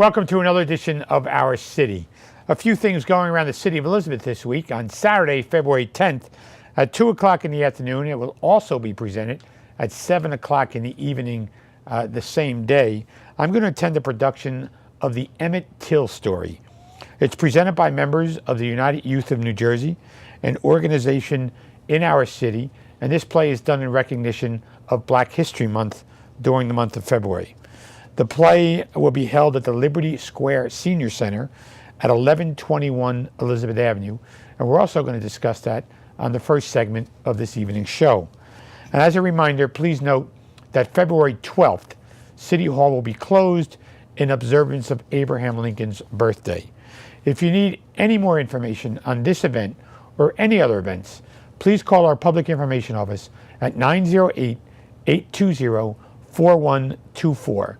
Welcome to another edition of Our City. A few things going around the city of Elizabeth this week. On Saturday, February 10th, at 2 o'clock in the afternoon, it will also be presented at 7 o'clock in the evening the same day. I'm going to attend the production of the Emmett Till story. It's presented by members of the United Youth of New Jersey, an organization in our city, and this play is done in recognition of Black History Month during the month of February. The play will be held at the Liberty Square Senior Center at 1121 Elizabeth Avenue, and we're also going to discuss that on the first segment of this evening's show. And as a reminder, please note that February 12th, City Hall will be closed in observance of Abraham Lincoln's birthday. If you need any more information on this event or any other events, please call our Public Information Office at 908-820-4124.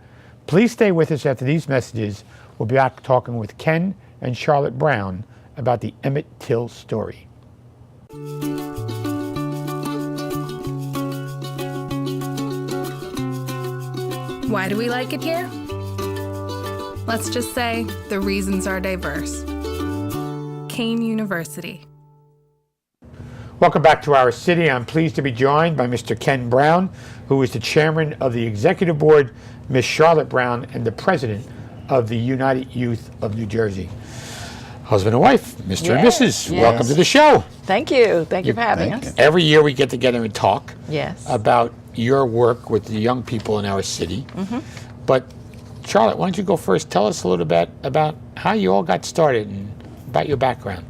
Please stay with us after these messages. We'll be back talking with Ken and Charlotte Brown about the Emmett Till story. Why do we like it here? Let's just say the reasons are diverse. Kean University. Welcome back to Our City. I'm pleased to be joined by Mr. Ken Brown, who is the chairman of the executive board, Ms. Charlotte Brown, and the president of the United Youth of New Jersey. Husband and wife, Mr. and Mrs. Yes. Welcome to the show. Thank you. Thank you for having us. Every year we get together and talk Yes. about your work with the young people in our city. But Charlotte, why don't you go first? Tell us a little bit about how you all got started and about your background.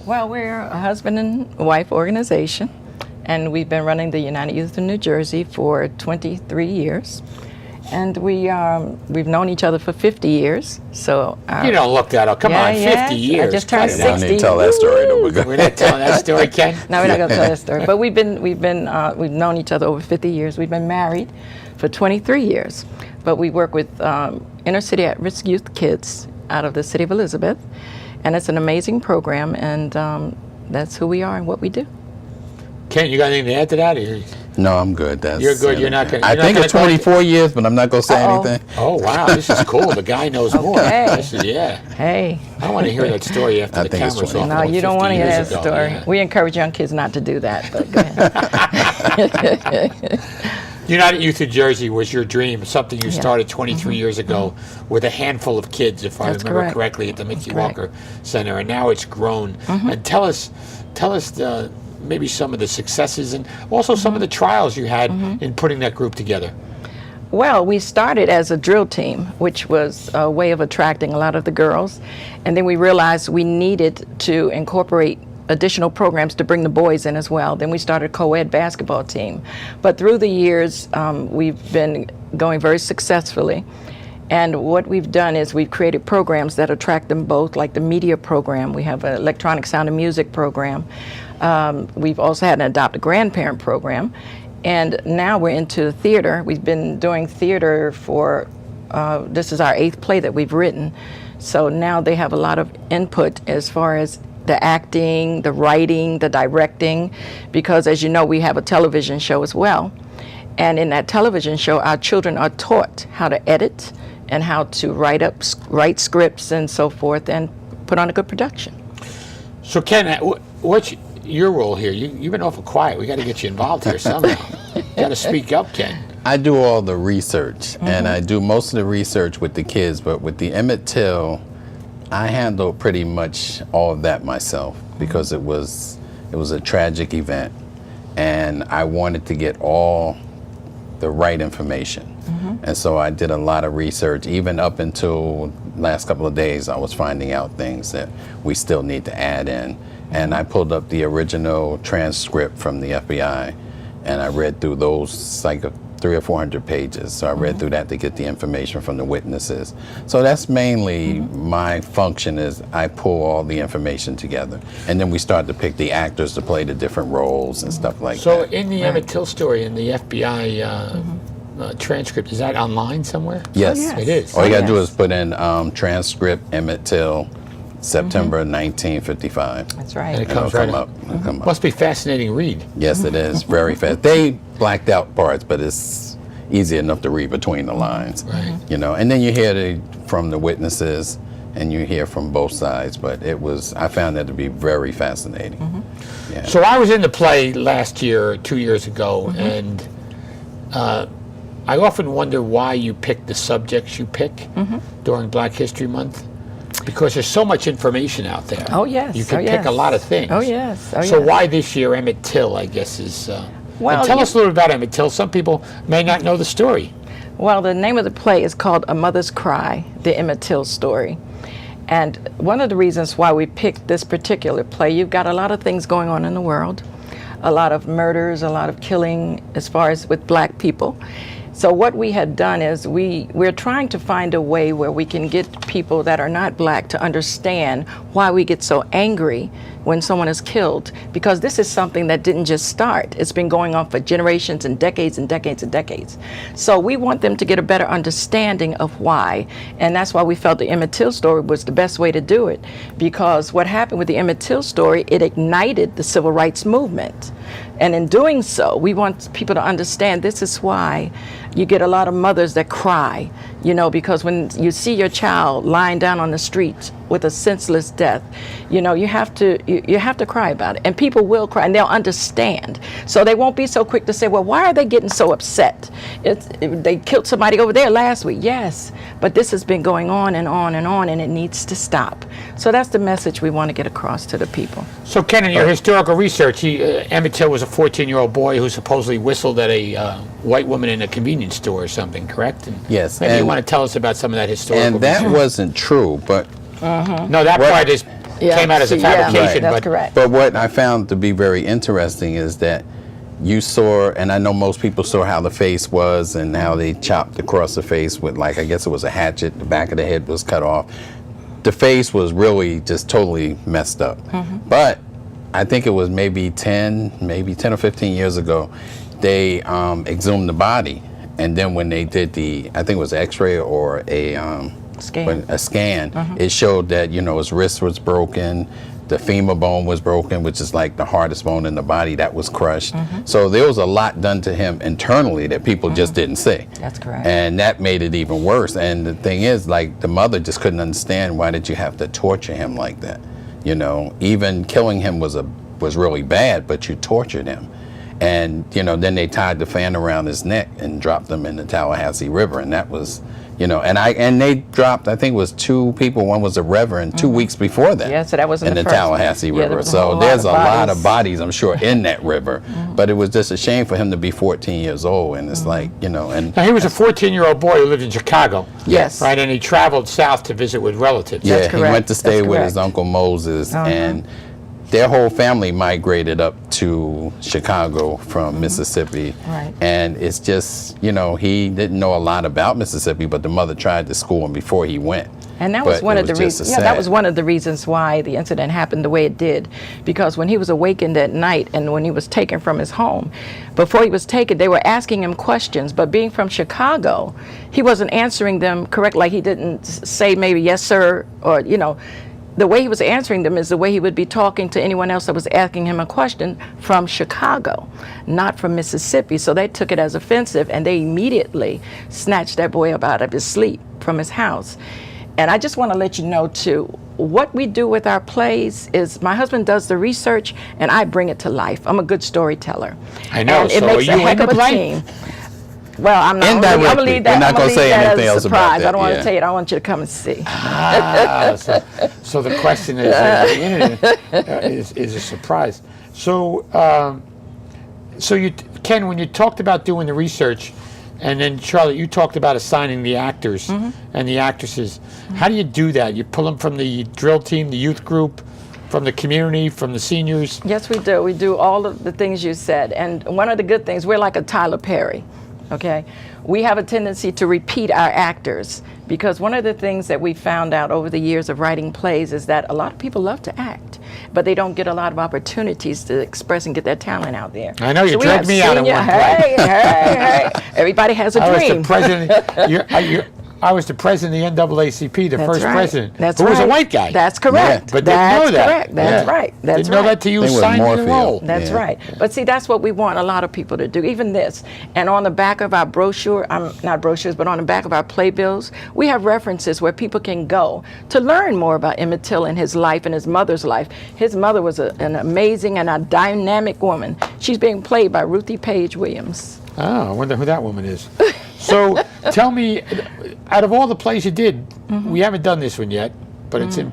Well, we're a husband and wife organization, and we've been running the United Youth of New Jersey for 23 years. And we've known each other for 50 years. So you don't look that up. Come on, 50 years. I just turned 60. I don't need to tell that story. We're not telling that story, Ken? No, we're not going to tell that story. But we've known each other over 50 years. We've been married for 23 years. But we work with inner city at-risk youth kids out of the city of Elizabeth. And it's an amazing program, and that's who we are and what we do. Ken, you got anything to add to that? No, I'm good. You're good. You're not going to. I think it's 24 years, but I'm not going to say anything. Oh, wow. This is cool. The guy knows more. Hey. Hey. I want to hear that story after the think it's camera's 20. off. No, you don't want to hear that 50 years story. ago. Yeah. We encourage young kids not to do that, but go ahead. United Youth of Jersey was your dream, something you started 23 years ago with a handful of kids, if I remember correctly, at the Mickey Walker Center, and now it's grown. And tell us maybe some of the successes and also some of the trials you had in putting that group together. Well, we started as a drill team, which was a way of attracting a lot of the girls, and then we realized we needed to incorporate additional programs to bring the boys in as well. Then we started a co-ed basketball team. But through the years, we've been going very successfully. And what we've done is we've created programs that attract them both, like the media program. We have an electronic sound and music program. We've also had an adopt a grandparent program. And now we're into theater. We've been doing theater for, this is our 8th play that we've written. So now they have a lot of input as far as the acting, the writing, the directing, because as you know, we have a television show as well. And in that television show, our children are taught how to edit and how to write scripts and so forth and put on a good production. So Ken, what's your role here? You've been awful quiet. We got to get you involved here somehow. You got to speak up, Ken. I do all the research, and I do most of the research with the kids, but with the Emmett Till, I handle pretty much all of that myself because it was a tragic event, and I wanted to get all the right information. And so I did a lot of research. Even up until last couple of days, I was finding out things that we still need to add in. And I pulled up the original transcript from the FBI, and I read through those, like 300 or 400 pages. So I read through that to get the information from the witnesses. So that's mainly my function, is I pull all the information together. And then we start to pick the actors to play the different roles and stuff like that. So in the Emmett Till story, in the FBI transcript, is that online somewhere? Yes. Oh, yes. It is. All you gotta do is put in transcript Emmett Till September 1955. That's right. And it comes right up. It'll come up. Must be a fascinating read. Yes, it is very fast. They blacked out parts, but it's easy enough to read between the lines. Right. You know, and then you hear from the witnesses, and you hear from both sides. But I found that to be very fascinating. Yeah. So I was in the play last year, 2 years ago, and I often wonder why you pick the subjects you pick during Black History Month, because there's so much information out there. Oh, yes. You can Oh, pick yes. a lot of things. Oh, yes. Oh, So yes. why this year Emmett Till, I guess, is... Well, and tell us a little about Emmett Till. Some people may not know the story. Well, the name of the play is called A Mother's Cry, the Emmett Till story. And one of the reasons why we picked this particular play, you've got a lot of things going on in the world, a lot of murders, a lot of killing as far as with Black people. So what we had done is we're trying to find a way where we can get people that are not Black to understand why we get so angry when someone is killed, because this is something that didn't just start. It's been going on for generations and decades and decades and decades. So we want them to get a better understanding of why, and that's why we felt the Emmett Till story was the best way to do it, because what happened with the Emmett Till story, it ignited the civil rights movement. And in doing so, we want people to understand this is why you get a lot of mothers that cry, you know, because when you see your child lying down on the street with a senseless death, you know, you have to cry about it. And people will cry, and they'll understand. So they won't be so quick to say, well, why are they getting so upset? They killed somebody over there last week. Yes, but this has been going on and on and on, and it needs to stop. So that's the message we want to get across to the people. So Ken, in your historical research, Emmett Till was a 14-year-old boy who supposedly whistled at a white woman in a convenience store or something, correct? And Yes. maybe you want to tell us about some of that historical And that research. wasn't true, but No, that part came out as a fabrication. That's but correct. But what I found to be very interesting is that you saw, and I know most people saw how the face was and how they chopped across the face with, like, I guess it was a hatchet, the back of the head was cut off. The face was really just totally messed up. But I think it was maybe 10 or 15 years ago, they exhumed the body. And then when they did I think it was x-ray or a scan, it showed that, you know, his wrist was broken, the femur bone was broken, which is like the hardest bone in the body, that was crushed. So there was a lot done to him internally that people just didn't see. That's correct. And that made it even worse. And the thing is, like, the mother just couldn't understand, why did you have to torture him like that? You know, even killing him was really bad, but you tortured him. And, you know, then they tied the fan around his neck and dropped him in the Tallahassee River. And that was, you know, and they dropped, I think it was 2 people. One was a reverend 2 weeks before that. Yeah, so that wasn't in the the first Tallahassee one. Yeah, River. there was a So whole there's a lot lot of of bodies, I'm sure, in that river. But it was just a shame for him to be 14 years old. And it's like, you know, and now, he was a 14-year-old boy who lived in Chicago. Yes. Right, and he traveled south to visit with relatives. yeah, That's he correct. went to stay That's with his correct. Uncle Moses. And their whole family migrated up to Chicago from Mississippi. Right. And it's just, you know, he didn't know a lot about Mississippi, but the mother tried to school him before he went. And that was But one it of the was just reasons. a Yeah, that sad- was one of the reasons why the incident happened the way it did, because when he was awakened at night and when he was taken from his home, before he was taken, they were asking him questions. But being from Chicago, he wasn't answering them correct. Like, he didn't say maybe yes sir, or, you know. The way he was answering them is the way he would be talking to anyone else that was asking him a question from Chicago, not from Mississippi. So they took it as offensive, and they immediately snatched that boy up out of his sleep from his house. And I just want to let you know, too, what we do with our plays is my husband does the research, and I bring it to life. I'm a good storyteller. I know. And it So makes are a you heck in of the a play? team. Well, I'm not. I'm Indirectly. gonna leave that. We're not I'm gonna gonna leave say that anything as a else about surprise. that, I don't want yeah. to tell you. I want you to come and see. So the question is, is a surprise. So, so Ken, when you talked about doing the research, and then Charlotte, you talked about assigning the actors and the actresses. How do you do that? You pull them from the drill team, the youth group, from the community, from the seniors? Yes, we do. We do all of the things you said. And one of the good things, we're like a Tyler Perry, okay? We have a tendency to repeat our actors, because one of the things that we found out over the years of writing plays is that a lot of people love to act, but they don't get a lot of opportunities to express and get their talent out there. I know, you we dragged have me out in one play. Hey, everybody has a I was dream. the president. I was the president of the NAACP, the That's first right. president, That's who was a right. white guy. That's correct. But didn't know that. Correct. That's Yeah. right. That's Didn't know right. that till you They were signed the Moorfield. role. That's Yeah. right. But see, that's what we want a lot of people to do, even this. And on the back of our brochure, not brochures, but on the back of our playbills, we have references where people can go to learn more about Emmett Till and his life and his mother's life. His mother was an amazing and a dynamic woman. She's being played by Ruthie Page Williams. Oh, I wonder who that woman is. So tell me, out of all the plays you did, we haven't done this one yet, but it's in.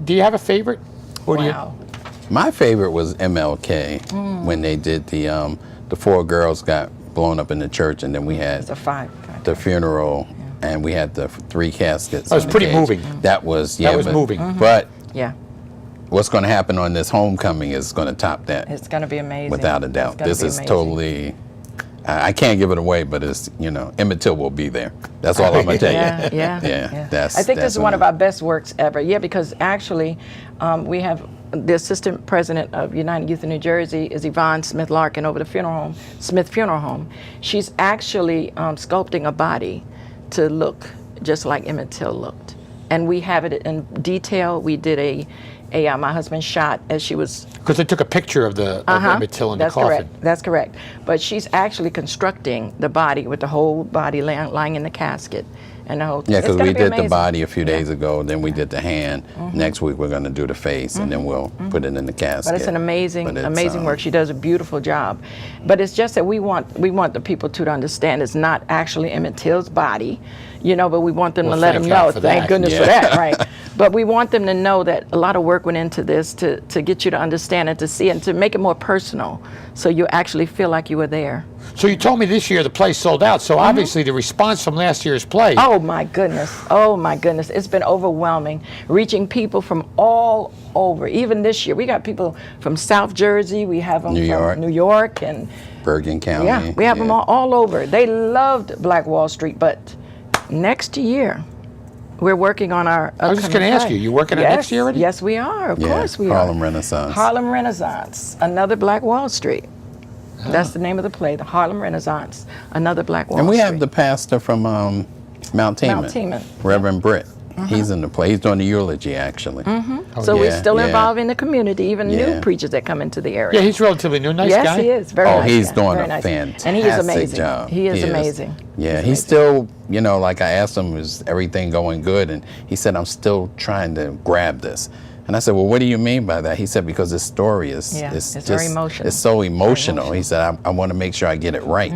Do you have a favorite? Or do you? Wow. My favorite was MLK when they did the 4 girls got blown up in the church, and then we had It's a 5. the funeral, and we had the 3 caskets. That was in the pretty cage. moving. That was was moving. But Yeah. what's going to happen on this homecoming is going to top that It's going to be amazing. without a It's doubt. gonna This be is amazing. totally. I can't give it away, but it's Emmett Till will be there. That's all I'm gonna tell you. Yeah. That's. I think this is one of definitely- our best works ever. Yeah, because actually, we have the assistant president of United Youth in New Jersey is Yvonne Smith Larkin over the Smith Funeral Home. She's actually sculpting a body to look just like Emmett Till looked, and we have it in detail. We did my husband shot as she was. Because they took a picture of the of Emmett Till in the That's coffin. correct. That's correct. But she's actually constructing the body with the whole body lying in the casket and the whole. Yeah, it's because gonna we be did the amazing. body a few days ago, then we did the hand. Next week we're going to do the face, and then we'll put it in the casket. But it's an amazing, But it's, amazing work. She does a beautiful job. But it's just that we want the people to understand it's not actually Emmett Till's body, but we want them Well, to let thank them God know. for Thank that. goodness for Yeah. that, right? But we want them to know that a lot of work went into this to get you to understand and to see and to make it more personal, so you actually feel like you were there. So you told me this year the play sold out. So obviously the response from last year's play. Oh my goodness. Oh my goodness. It's been overwhelming, reaching people from all over. Even this year, we got people from South Jersey. We have them New from York. New York and Bergen County. yeah, we have them all over. They loved Black Wall Street, but next year, we're working on our I was just going to ask you, you working on next year already? Yes, we are. Of Yeah, course we Harlem are. Renaissance. Harlem Renaissance, another Black Wall Street. That's the name of the play, the Harlem Renaissance, another Black Wall And we Street. have the pastor from Mount Teman, Mount Teman. Reverend Britt. He's in the play. He's doing the eulogy, actually. So we're yeah, still yeah. involved in the community, even new Yeah. preachers that come into the area. Yeah, he's relatively new. Nice yes, guy. he is. Very Oh, nice he's guy. doing Very a nice. fantastic And he is amazing. job. He is amazing. Yeah, He's he's still, like I asked him, is everything going good? And he said, I'm still trying to grab this. And I said, well, what do you mean by that? He said, because his story is Yeah, it's it's just, very emotional. It's so emotional. He said, I want to make sure I get it right.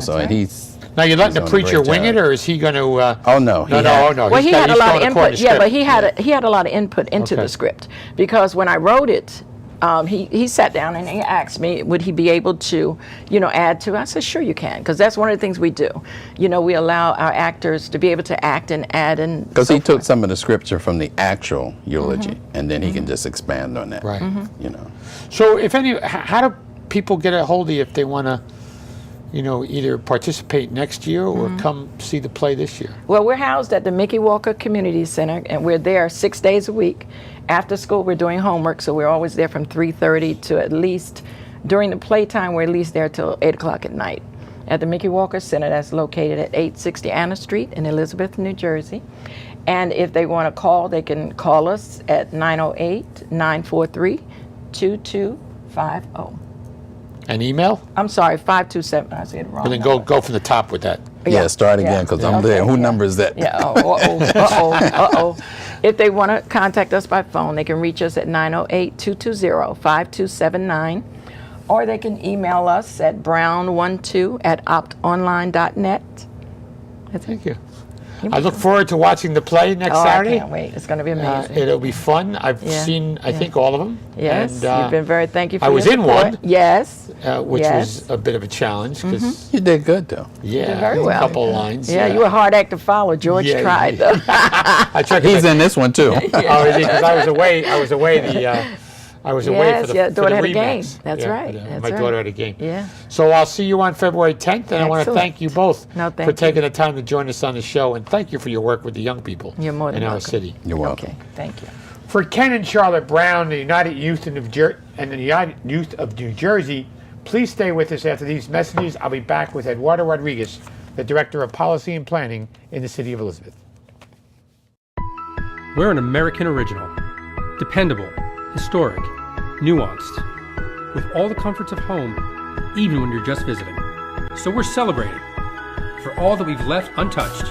So and he's. Now you're letting he's the doing a preacher great wing it, job. or is he going to? Oh, no. No, no. Well, he had a he's lot going of according input. to Yeah, script. but he had a lot of input into Okay. the script, because when I wrote it, he sat down and he asked me, would he be able to, add to? I said, sure you can, because that's one of the things we do. We allow our actors to be able to act and add and. Because so he took forth. some of the scripture from the actual eulogy, and then he can just expand on that. Right. So So how do people get a hold of you if they want to, either participate next year or come see the play this year? Well, we're housed at the Mickey Walker Community Center, and we're there 6 days a week. After school, we're doing homework, so we're always there from 3:30 to at least, during the playtime, we're at least there till 8 o'clock at night. At the Mickey Walker Center, that's located at 860 Anna Street in Elizabeth, New Jersey. And if they want to call, they can call us at 908-943-2250. An email? I'm sorry, 527. I said it wrong. And then number. go from the top with that. yeah, start Yeah. again, because I'm Okay, there. Who yeah. number is that? Yeah, uh-oh. If they want to contact us by phone, they can reach us at 908-220-5279, or they can email us at brown12@optonline.net. Thank you. I look forward to watching the play next Saturday. I can't wait. It's going to be amazing. It'll be fun. I've Yeah, seen, I think, all of them. Yes, And, you've been very, thank you for I was your in support. one. Yes. Which Yes. was a bit of a challenge because, You did good, though. yeah, very a well. couple of lines. Yeah, you were a hard act to follow. George Yeah, tried, yeah. though. I tried to He's in this one, too. because I was away. I was away Yes, for the yeah, for daughter the had a game. Remax. That's Yeah, right, yeah, that's my right. daughter had a game. Yeah. So I'll see you on February 10th, and I want to Excellent. thank you both No, thank for you. taking the time to join us on the show, and thank you for your work with the young people You're more than in our welcome. city. You're welcome. Okay, thank you. For Ken and Charlotte Brown, the United Youth and the United Youth of New Jersey, please stay with us after these messages. I'll be back with Eduardo Rodriguez the Director of Policy and Planning in the City of Elizabeth. We're an American original, dependable, historic, nuanced, with all the comforts of home, even when you're just visiting. So we're celebrating for all that we've left untouched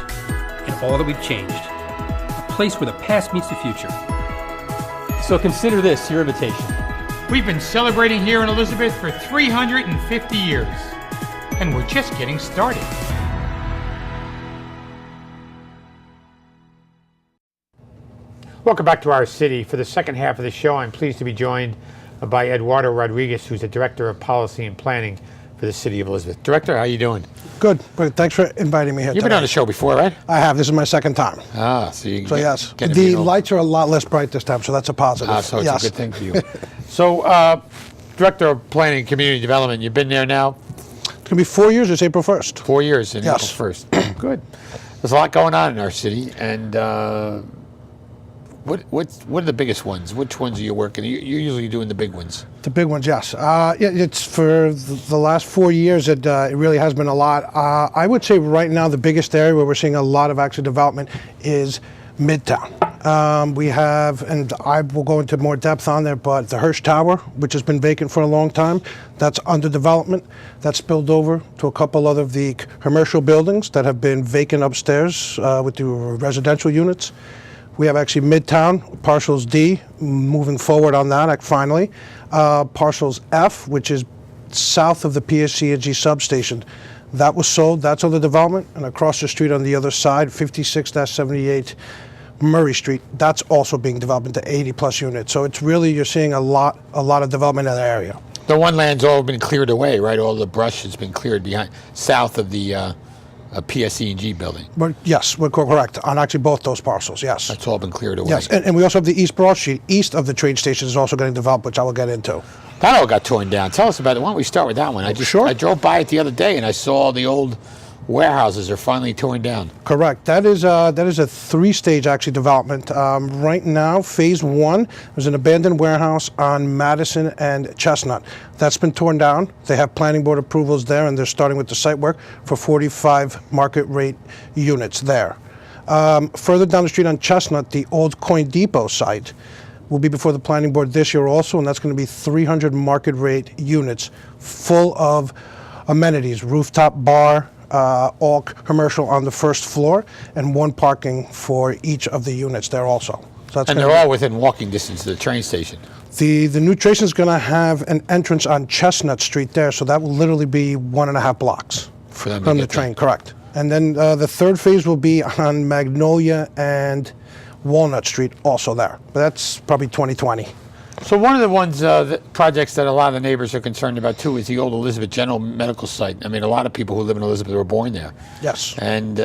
and all that we've changed. A place where the past meets the future. So consider this your invitation. We've been celebrating here in Elizabeth for 350 years, and we're just getting started. Welcome back to our city. For the second half of the show, I'm pleased to be joined by Eduardo Rodriguez, who's the Director of Policy and Planning for the City of Elizabeth. Director, how are you doing? Good. Thanks for inviting me here You've been today. on the show before, right? I have. This is my second time. So you So yes, get the lights are a lot less bright this time, so that's a positive. so it's yes. a good thing for you. So, Director of Planning and Community Development, you've been there now It's going to be 4 years. It's April 1st. 4 years in Yes. April 1st. Good. There's a lot going on in our city, and what are the biggest ones? Which ones are you working? You're usually doing the big ones. The big ones, yes. It's for the last 4 years. It really has been a lot. I would say right now the biggest area where we're seeing a lot of actual development is Midtown. We have, and I will go into more depth on there, but the Hearst Tower, which has been vacant for a long time, that's under development. That's spilled over to a couple of the commercial buildings that have been vacant upstairs with the residential units. We have actually Midtown, Parcels D, moving forward on that finally. Parcels F, which is south of the PSC&G substation. That was sold, that's under development, and across the street on the other side, 56-78 Murray Street, that's also being developed into 80 plus units. So it's really, you're seeing a lot of development in that area. The one land's all been cleared away, right? All the brush has been cleared behind, south of the PSC&G building. But yes, we're correct on actually both those parcels, yes. That's all been cleared away. Yes, and we also have the East Broad Street, east of the train station, is also getting developed, which I will get into. That all got torn down. Tell us about it. Why don't we start with that one? Sure. I drove by it the other day, and I saw the old warehouses are finally torn down. Correct. That is a three-stage actually development. Right now, phase one, there's an abandoned warehouse on Madison and Chestnut. That's been torn down. They have planning board approvals there, and they're starting with the site work for 45 market rate units there. Further down the street on Chestnut, the old Coin Depot site will be before the planning board this year also, and that's going to be 300 market rate units full of amenities, rooftop bar, all commercial on the first floor, and one parking for each of the units there also. So that's And they're all within walking distance of the train station. The new station is going to have an entrance on Chestnut Street there, so that will literally be 1.5 blocks For them to from the get there. train, correct. And then the third phase will be on Magnolia and Walnut Street also there, but that's probably 2020. So one of the ones, projects that a lot of the neighbors are concerned about too is the old Elizabeth General Medical Site. I mean, a lot of people who live in Elizabeth were born there. Yes. And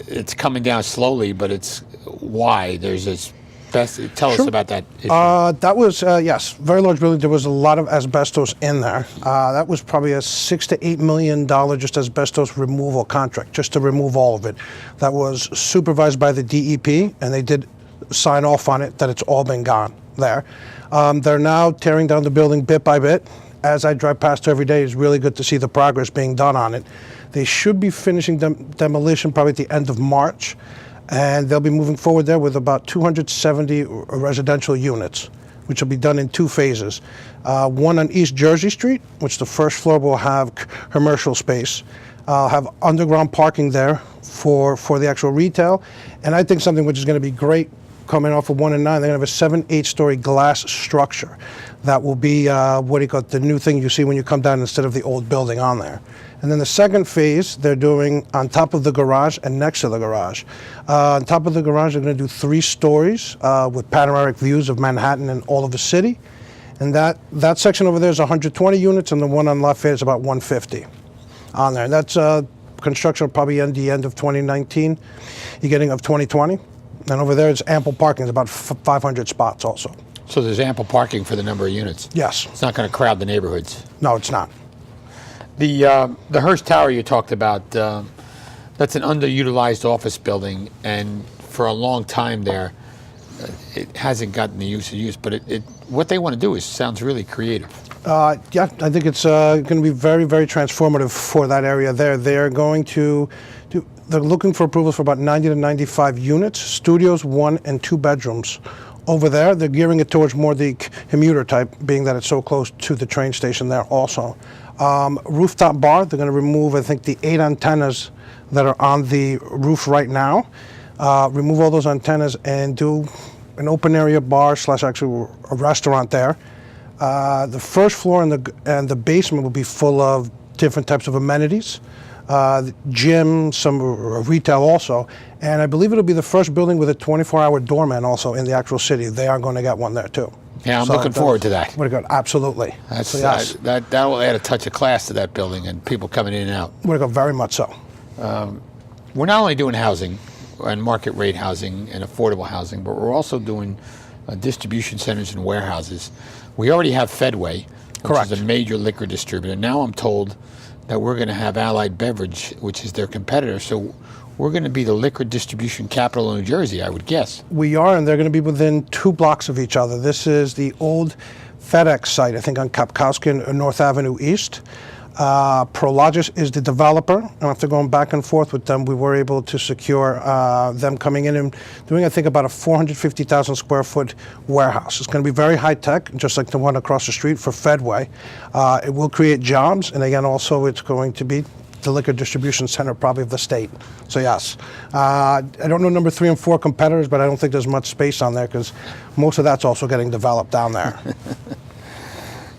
it's coming down slowly, but it's why there's this. Tell us about that issue. That was, yes, very large building. There was a lot of asbestos in there. That was probably a $6 to $8 million just asbestos removal contract, just to remove all of it. That was supervised by the DEP, and they did sign off on it that it's all been gone there. They're now tearing down the building bit by bit. As I drive past every day, it's really good to see the progress being done on it. They should be finishing demolition probably at the end of March, and they'll be moving forward there with about 270 residential units, which will be done in two phases. One on East Jersey Street, which the first floor will have commercial space. Have underground parking there for the actual retail, and I think something which is going to be great coming off of 1 and 9, they're going to have a 7-8-story glass structure that will be what do you call it, the new thing you see when you come down instead of the old building on there. And then the second phase, they're doing on top of the garage and next to the garage. On top of the garage, they're going to do 3 stories with panoramic views of Manhattan and all of the city. And that section over there is 120 units, and the one on Lafayette is about 150 on there. And that's construction will probably end the end of 2019, beginning of 2020. And over there, it's ample parking. It's about 500 spots also. So there's ample parking for the number of units. Yes. It's not going to crowd the neighborhoods. No, it's not. The Hearst Tower you talked about, that's an underutilized office building, and for a long time there, it hasn't gotten the use. But what they want to do sounds really creative. Yeah, I think it's going to be very, very transformative for that area there. They're going to they're looking for approvals for about 90 to 95 units, studios, 1 and 2 bedrooms. Over there, they're gearing it towards more the commuter type, being that it's so close to the train station there also. Rooftop bar, they're going to remove, I think, the 8 antennas that are on the roof right now. Remove all those antennas and do an open area bar / actually a restaurant there. The first floor and the basement will be full of different types of amenities. Gym, some retail also, and I believe it'll be the first building with a 24-hour doorman also in the actual city. They are going to get one there too. Yeah, I'm looking forward to that. Very good, absolutely. That's, So, yes, that will add a touch of class to that building and people coming in and out. very good, very much so. We're not only doing housing and market rate housing and affordable housing, but we're also doing distribution centers and warehouses. We already have Fedway, which Correct. is a major liquor distributor. Now I'm told that we're going to have Allied Beverage, which is their competitor. So we're going to be the liquor distribution capital of New Jersey, I would guess. We are, and they're going to be within 2 blocks of each other. This is the old FedEx site, I think on Kapkowski and North Avenue East. Prologis is the developer, and after going back and forth with them, we were able to secure them coming in and doing, I think, about a 450,000 square foot warehouse. It's going to be very high tech, just like the one across the street for Fedway. It will create jobs, and again, also it's going to be the liquor distribution center probably of the state. So yes, I don't know number 3 and 4 competitors, but I don't think there's much space on there because most of that's also getting developed down there.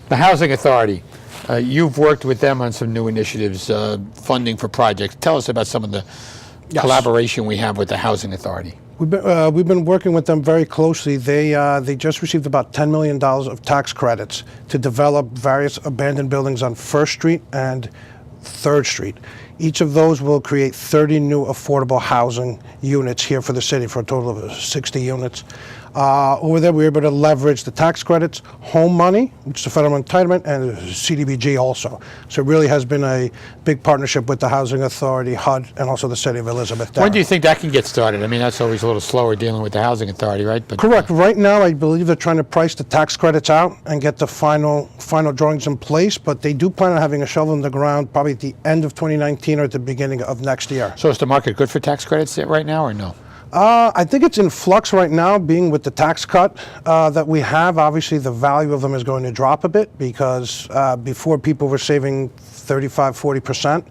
The Housing Authority. You've worked with them on some new initiatives, funding for projects. Tell us about some of the collaboration we have with the Housing Authority. We've been working with them very closely. They just received about $10 million of tax credits to develop various abandoned buildings on First Street and 3rd Street. Each of those will create 30 new affordable housing units here for the city for a total of 60 units. Over there, we were able to leverage the tax credits, home money, which is the federal entitlement, and CDBG also. So it really has been a big partnership with the Housing Authority, HUD, and also the city of Elizabeth. When do you think that can get started? I mean, that's always a little slower dealing with the Housing Authority, right? But, Correct. Right now, I believe they're trying to price the tax credits out and get the final drawings in place, but they do plan on having a shovel in the ground probably at the end of 2019 or at the beginning of next year. So is the market good for tax credits right now or no? I think it's in flux right now, being with the tax cut that we have. Obviously, the value of them is going to drop a bit because before people were saving 35–40%.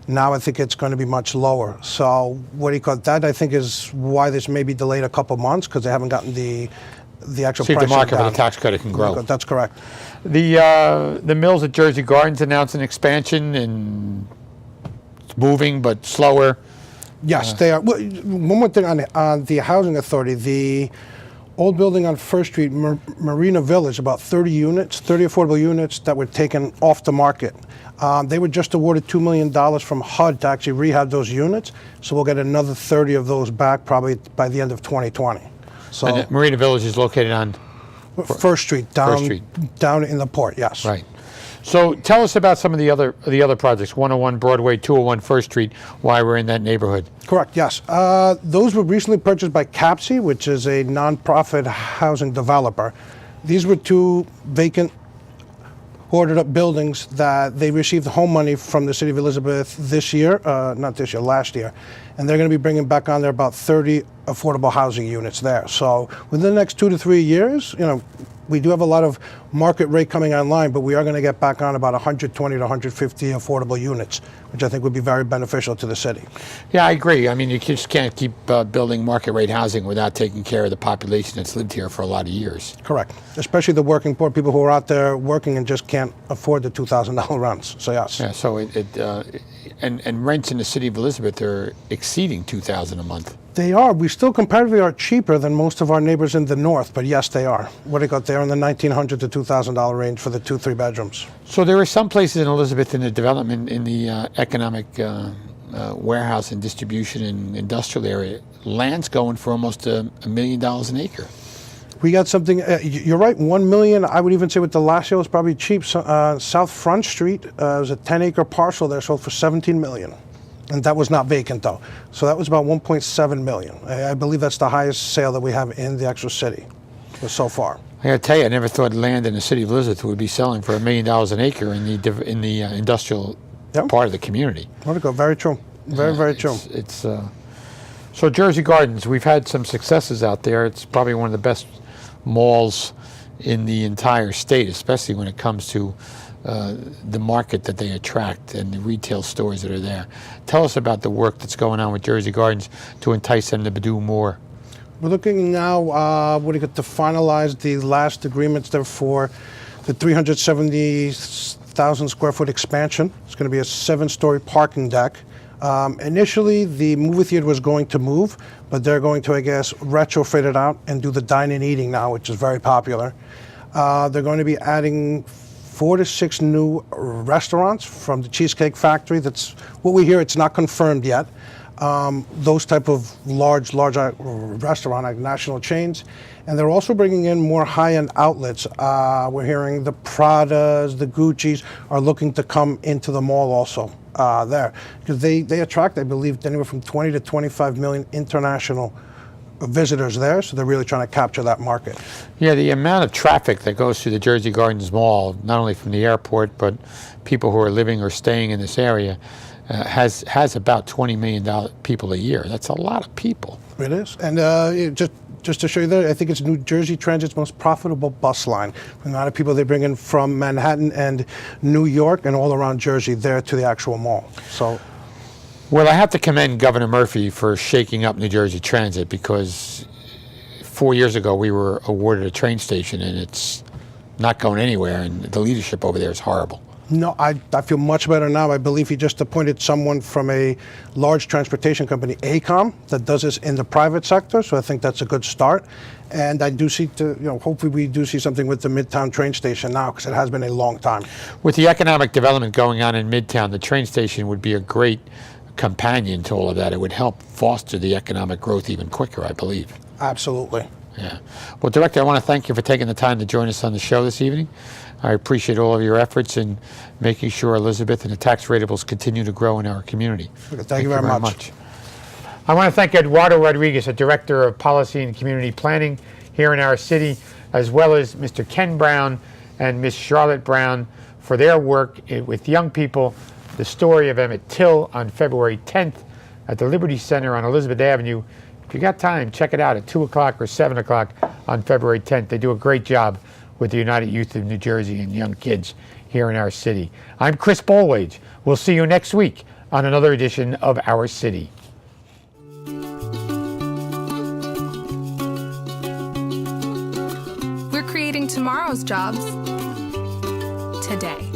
Now I think it's going to be much lower. So what do you call it? That I think is why this may be delayed a couple months because they haven't gotten the actual See if pricing the market down. for the tax credit can grow. That's correct. The mills at Jersey Gardens announced an expansion and it's moving but slower. Yes, they are. Well, one more thing on the Housing Authority, the old building on First Street, Marina Village, about 30 affordable units that were taken off the market. They were just awarded $2 million from HUD to actually rehab those units, so we'll get another 30 of those back probably by the end of 2020. So And Marina Village is located on First Street, First Street. down in the port, yes. Right. So tell us about some of the other projects, 101 Broadway, 201 First Street, why we're in that neighborhood. Correct, yes. Those were recently purchased by CAPSI, which is a nonprofit housing developer. These were 2 vacant, hoarded up buildings that they received home money from the city of Elizabeth last year. And they're going to be bringing back on there about 30 affordable housing units there. So within the next 2 to 3 years, we do have a lot of market rate coming online, but we are going to get back on about 120 to 150 affordable units, which I think would be very beneficial to the city. Yeah, I agree. I mean, you just can't keep building market rate housing without taking care of the population that's lived here for a lot of years. Correct. Especially the working poor, people who are out there working and just can't afford the $2,000 rents. So yes. Yeah. So and rents in the city of Elizabeth are exceeding $2,000 a month. They are. We still comparatively are cheaper than most of our neighbors in the north, but yes, they are. What do you got there in the $1,900 to $2,000 range for the 2-3 bedrooms? So there are some places in Elizabeth in the development in the economic warehouse and distribution and industrial area, land's going for almost $1 million an acre. We got something, you're right, 1 million. I would even say with the last year was probably cheap. South Front Street was a 10-acre parcel there, sold for 17 million. And that was not vacant though. So that was about 1.7 million. I believe that's the highest sale that we have in the actual city so far. I gotta tell you, I never thought land in the city of Elizabeth would be selling for $1 million an acre in the industrial Yep. part of the community. Vertigo, very true. Very true. So Jersey Gardens, we've had some successes out there. It's probably one of the best malls in the entire state, especially when it comes to the market that they attract and the retail stores that are there. Tell us about the work that's going on with Jersey Gardens to entice them to do more. We're looking now, we're going to finalize the last agreements there for the 370,000 square foot expansion. It's going to be a 7-story parking deck. Initially, the movie theater was going to move, but they're going to, I guess, retrofit it out and do the dine-in eating now, which is very popular. They're going to be adding 4 to 6 new restaurants from the Cheesecake Factory. That's what we hear. It's not confirmed yet. Those type of large restaurant, like national chains. And they're also bringing in more high-end outlets. We're hearing the Pradas, the Gucci's are looking to come into the mall also there. Because they attract, I believe, anywhere from 20 to 25 million international visitors there, so they're really trying to capture that market. Yeah, the amount of traffic that goes through the Jersey Gardens Mall, not only from the airport, but people who are living or staying in this area, has about 20 million people a year. That's a lot of people. It is. And just to show you there, I think it's New Jersey Transit's most profitable bus line. A lot of people they bring in from Manhattan and New York and all around Jersey there to the actual mall. So. Well, I have to commend Governor Murphy for shaking up New Jersey Transit, because 4 years ago we were awarded a train station and it's not going anywhere, and the leadership over there is horrible. No, I feel much better now. I believe he just appointed someone from a large transportation company, AECOM, that does this in the private sector, so I think that's a good start. And I do see, hopefully we do see something with the Midtown train station now, because it has been a long time. With the economic development going on in Midtown, the train station would be a great companion to all of that. It would help foster the economic growth even quicker, I believe. Absolutely. Yeah. Well, Director, I want to thank you for taking the time to join us on the show this evening. I appreciate all of your efforts in making sure Elizabeth and the tax ratables continue to grow in our community. Thank you very much. I want to thank Eduardo Rodriguez, a Director of Policy and Community Planning here in our city, as well as Mr. Ken Brown and Ms. Charlotte Brown for their work with young people. The story of Emmett Till on February 10th at the Liberty Center on Elizabeth Avenue. If you got time, check it out at 2 o'clock or 7 o'clock on February 10th. They do a great job with the United Youth of New Jersey and young kids here in our city. I'm Chris Bolwage. We'll see you next week on another edition of Our City. We're creating tomorrow's jobs today.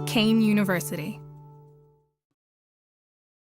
Kane University.